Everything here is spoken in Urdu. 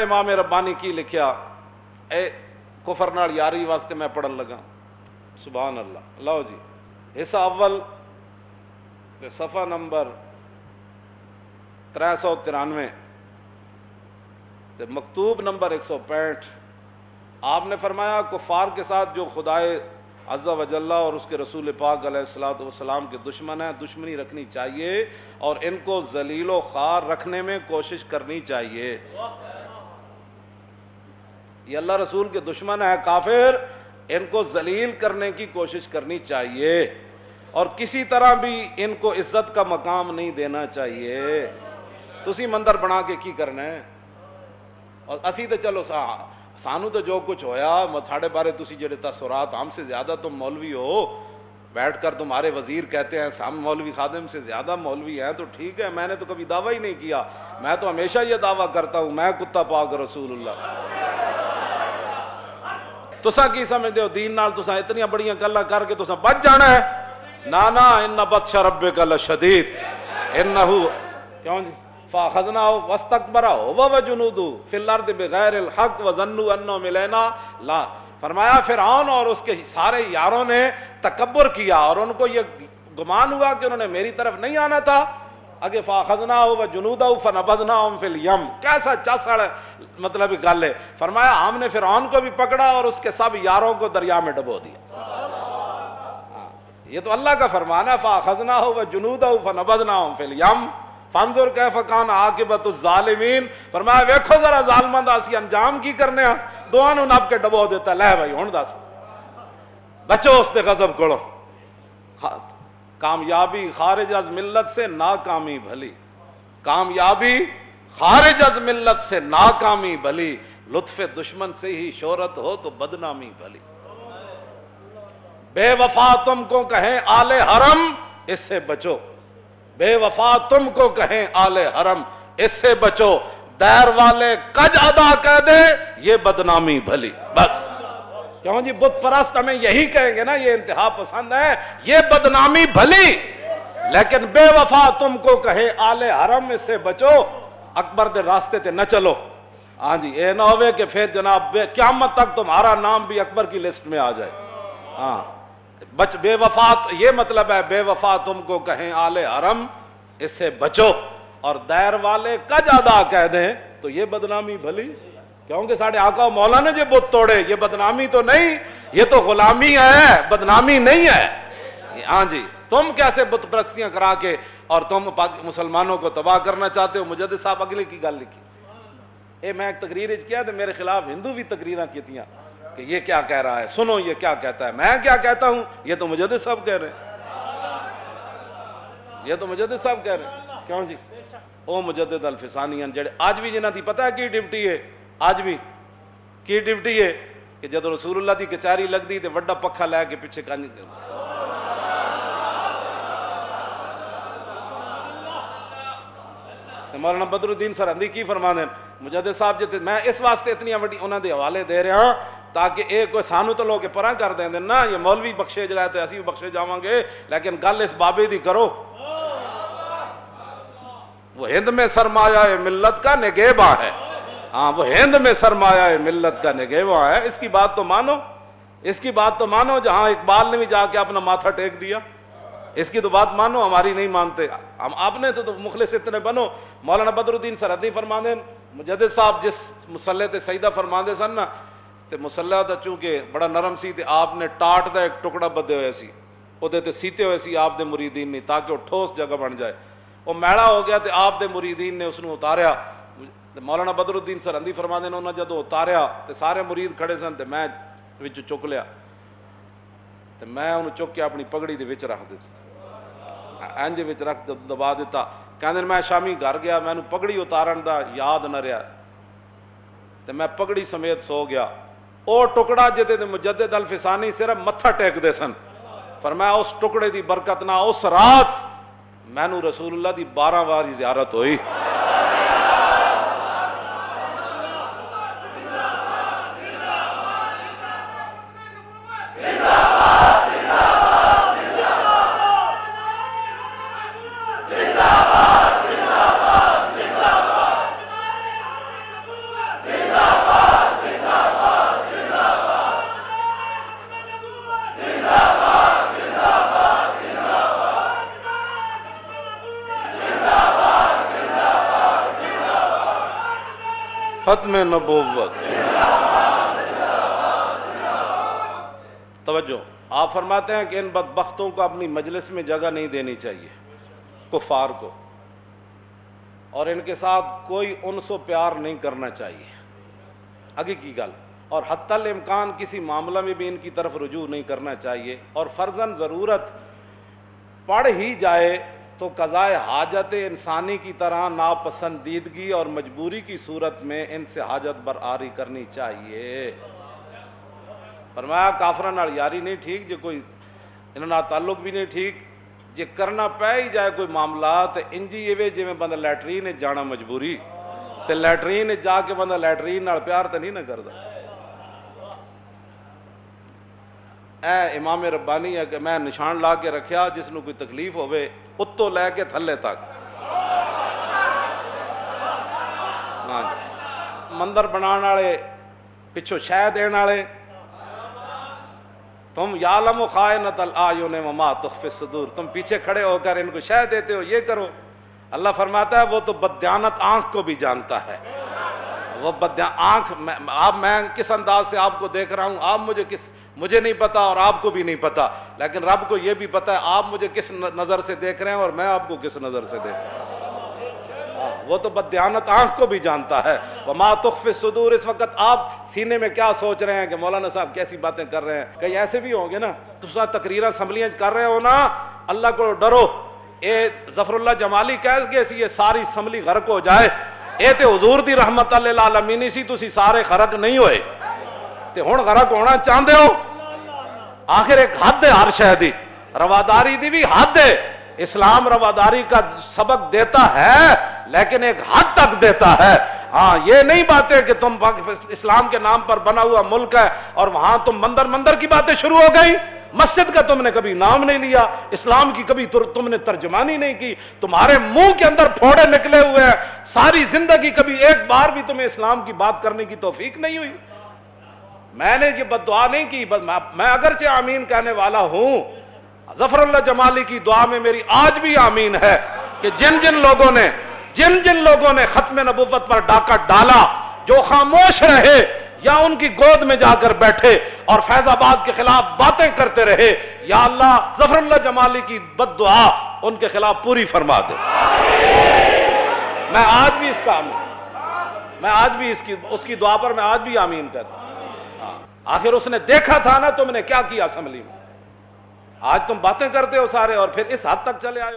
امام ربانی کی لکھیا اے کفر نال یاری واسطے میں پڑھن لگا. سبحان اللہ. لو جی حصہ اول تے صفحہ نمبر 393 تے مکتوب نمبر 165. آپ نے فرمایا کفار کے ساتھ جو خدائے عز و جل اور اس کے رسول پاک علیہ الصلوۃ والسلام کے دشمن ہیں دشمنی رکھنی چاہیے اور ان کو ذلیل و خوار رکھنے میں کوشش کرنی چاہیے. یہ اللہ رسول کے دشمن ہے کافر, ان کو ذلیل کرنے کی کوشش کرنی چاہیے اور کسی طرح بھی ان کو عزت کا مقام نہیں دینا چاہیے. تسی مندر بنا کے کی کرنا ہے اور اسی تو چلو سانو تو جو کچھ ہویا ساڑھے بارے تسی جڑے تاثرات ہم سے زیادہ تم مولوی ہو, بیٹھ کر تمہارے وزیر کہتے ہیں ہم مولوی خادم سے زیادہ مولوی ہیں تو ٹھیک ہے, میں نے تو کبھی دعویٰ ہی نہیں کیا. میں تو ہمیشہ یہ دعویٰ کرتا ہوں میں کتا پاک رسول اللہ. تساں کی سمجھتے ہو دین نال تساں اتنی بڑیاں گلاں کر کے تساں بچ جانا ہے؟ نا ان بطش ربک لشدید انہ کیوں جی فاخذناہ واستکبر هو وجنودہ فی الارض بغیر الحق وظنوا انہم الینا لا. فرمایا فرعون اور اس کے سارے یاروں نے تکبر کیا اور ان کو یہ گمان ہوا کہ انہوں نے میری طرف نہیں آنا تھا. اگے فاخذناہ وجنودہ فنبذناہم فی الیم, کیسا چاسڑ مطلب گل ہے. فرمایا ہم نے فرعون کو بھی پکڑا اور اس کے سب یاروں کو دریا میں ڈبو دیا. یہ تو اللہ کا فرمان ہے فاخذناہ وجنودہ فنبذناہم فی الیم فانظر کیف کان عاقبۃ الظالمین. فرمایا ویکھو ذرا ظالماں دا اسی انجام کی کرنے ہاں, دوہاں نوں نپ کے ڈبو دیتا. لے بھائی ہن دس بچو اس دے غضب کولوں. کامیابی خارج از ملت سے ناکامی بھلی, کامیابی خارج از ملت سے ناکامی بھلی, لطف دشمن سے ہی شہرت ہو تو بدنامی بھلی. بے وفا تم کو کہیں آل حرم اس سے بچو, بے وفا تم کو کہیں آل حرم اس سے بچو, دیر والے کج ادا کہہ دے یہ بدنامی بھلی. بس کیوں جی بت پرست ہمیں یہی کہیں گے نا, یہ انتہا پسند ہے, یہ بدنامی بھلی. لیکن بے وفا تم کو کہے آل حرم اس سے بچو, اکبر دے راستے تے نہ چلو. ہاں جی اے نہ ہوئے کہ پھر جناب قیامت تک تمہارا نام بھی اکبر کی لسٹ میں آ جائے. ہاں بے وفا یہ مطلب ہے بے وفا تم کو کہیں آل حرم اس سے بچو اور دیر والے کج ادا کہہ دیں تو یہ بدنامی بھلی. کیونکہ ساڑھے آقا و مولا نے جو بت توڑے یہ بدنامی تو نہیں, یہ تو غلامی ہے, بدنامی نہیں ہے. ہاں جی تم کیسے بت پرستیاں کرا کے اور تم مسلمانوں کو تباہ کرنا چاہتے ہو. مجدد صاحب اگلے کی گل لکھی اے میں ایک تقریر کیا تو میرے خلاف ہندو بھی تقریراں کیتیاں کہ یہ کیا کہہ رہا ہے, سنو یہ کیا کہتا ہے. میں کیا کہتا ہوں یہ تو مجدد صاحب کہہ رہے ہیں, یہ تو مجدد صاحب کہہ رہے ہیں. کیوں جی او مجدد الفسانیان جڑے آج بھی جنہاں دی پتہ ہے کی ڈیوٹی ہے, آج بھی کی ڈیوٹی ہے کہ جب رسول اللہ دی کچہری لگ دی تے وڈا پکھا لے کے پیچھے کنج مولانا بدر الدین سرہندی کی فرما دیں مجدد صاحب جتے میں اس واسطے اتنی وڈی انہاں دے حوالے دے رہا ہاں تاکہ ایک کوئی سانو تو لوگ پرا کر دیں دے نا یہ مولوی بخشے جگہ تے اسی بخشے جاواں گے, لیکن گل اس بابے دی کرو. وہ ہند میں سرمایہ ملت کا نگہباں ہے, ہاں وہ ہند میں سرمایہ ملت کا نگہباں ہے. اس کی بات تو مانو, اس کی بات تو مانو. جہاں اقبال نے بھی جا کے اپنا ماتھا ٹیک دیا, اس کی تو بات مانو, ہماری نہیں مانتے. ہم آپ نے تو مخلص اتنے بنو. مولانا بدر الدین سرہندی فرما دیں مجدد صاحب جس مسلح تے سجدہ فرما دے سن نا تے مسلح دا چونکہ بڑا نرم سی تے آپ نے ٹاٹ دا ایک ٹکڑا بدے ہوئے سی او دے تے سیتے ہوئے سی آپ دے مریدین نے تاکہ وہ ٹھوس جگہ بن جائے. وہ میڑا ہو گیا تے آپ دے مریدین نے اس نے اتاریا. مولانا بدر الدین سرہندی فرما دے انہاں جدوں اتاریا تے سارے مرید کھڑے سن تے میں وچ چک لیا تے میں انہوں چک کے اپنی پگڑی دے وچ رکھ دتا, انج وچ رکھ دبا دیتا. کہندے میں شامی گھر گیا, میں پگڑی اتارن دا یاد نہ رہا تے میں پگڑی سمیت سو گیا. او ٹکڑا جتے تے مجدد الفسانی صرف متھا ٹیک دے سن. فرمایا اس ٹکڑے دی برکت نہ اس رات مینوں رسول اللہ دی 12 واری زیارت ہوئی. ختم نبوت۔ توجہ، آپ فرماتے ہیں کہ ان بدبختوں کو اپنی مجلس میں جگہ نہیں دینی چاہیے، کفار کو، اور ان کے ساتھ کوئی انس و پیار نہیں کرنا چاہیے، حقیقی گل، اور حتی الامکان کسی معاملہ میں بھی ان کی طرف رجوع نہیں کرنا چاہیے، اور فرضاً ضرورت پڑ ہی جائے تو قضائے حاجت انسانی کی طرح ناپسندیدگی اور مجبوری کی صورت میں ان سے حاجت برآری کرنی چاہیے۔ فرمایا کافراں نال یاری نہیں ٹھیک، جو کوئی انہاں نال تعلق بھی نہیں ٹھیک، جے کرنا پہ ہی جائے کوئی معاملات انجی ایوے جے میں بندہ لیٹرین جانا مجبوری، تے لیٹرین جا کے بندہ لیٹرین نال پیار تے نہیں نہ کردا۔ اے امام ربانی ہے کہ میں نشان لا کے رکھیا، جس نو کوئی تکلیف ہوئے اتو لے کے تھلے تک، مندر بنان والے پچھو شہ دین والے، تم یعلم خائنۃ الاعین وما تخفی الصدور، تم پیچھے کھڑے ہو کر ان کو شہ دیتے ہو، یہ کرو۔ اللہ فرماتا ہے وہ تو بددیانت آنکھ کو بھی جانتا ہے، وہ آنکھ میں کس انداز سے آپ کو دیکھ رہا ہوں، آپ مجھے نہیں پتا اور آپ کو بھی نہیں پتا، لیکن رب کو یہ بھی پتا ہے آپ مجھے کس نظر سے دیکھ رہے ہیں اور میں آپ کو کس نظر سے دیکھ رہا ہوں۔ وہ تو بددیانت آنکھ کو بھی جانتا ہے۔ وما تخفی الصدور، اس وقت آپ سینے میں کیا سوچ رہے ہیں کہ مولانا صاحب کیسی باتیں کر رہے ہیں، کہیں ایسے بھی ہوں گے نا، تو تقریریں اسمبلیاں کر رہے ہو نا، اللہ کو ڈرو، اے ظفر اللہ جمالی کہہ گئے سی یہ ساری اسمبلی غرق ہو جائے، اے تے حضور دی رحمت للعالمین سی، تسی سارے غرق نہیں ہوئے تے ہن غرق ہونا چاہتے ہو۔ آخر ایک حد ہے ہر شے دی، رواداری دی بھی حد ہے، اسلام رواداری کا سبق دیتا ہے لیکن ایک حد تک دیتا ہے۔ ہاں یہ نہیں باتیں کہ تم اسلام کے نام پر بنا ہوا ملک ہے اور وہاں تم مندر کی باتیں شروع ہو گئی، مسجد کا تم نے کبھی نام نہیں لیا، اسلام کی کبھی تم نے ترجمانی نہیں کی، تمہارے منہ کے اندر پھوڑے نکلے ہوئے ہیں، ساری زندگی کبھی ایک بار بھی تمہیں اسلام کی بات کرنے کی توفیق نہیں ہوئی۔ میں نے یہ بد دعا نہیں کی، میں اگرچہ آمین کہنے والا ہوں، ظفر اللہ جمالی کی دعا میں میری آج بھی آمین ہے کہ جن جن لوگوں نے ختم نبوت پر ڈاکہ ڈالا، جو خاموش رہے یا ان کی گود میں جا کر بیٹھے اور فیض آباد کے خلاف باتیں کرتے رہے، یا اللہ ظفر اللہ جمالی کی بد دعا ان کے خلاف پوری فرما دے۔ میں آج بھی اس کا آمین، میں آج بھی اس کی دعا پر میں آج بھی آمین کہتا ہوں۔ آخر اس نے دیکھا تھا نا تم نے کیا کیا اسمبلی میں، آج تم باتیں کرتے ہو سارے اور پھر اس حد تک چلے آئے ہو۔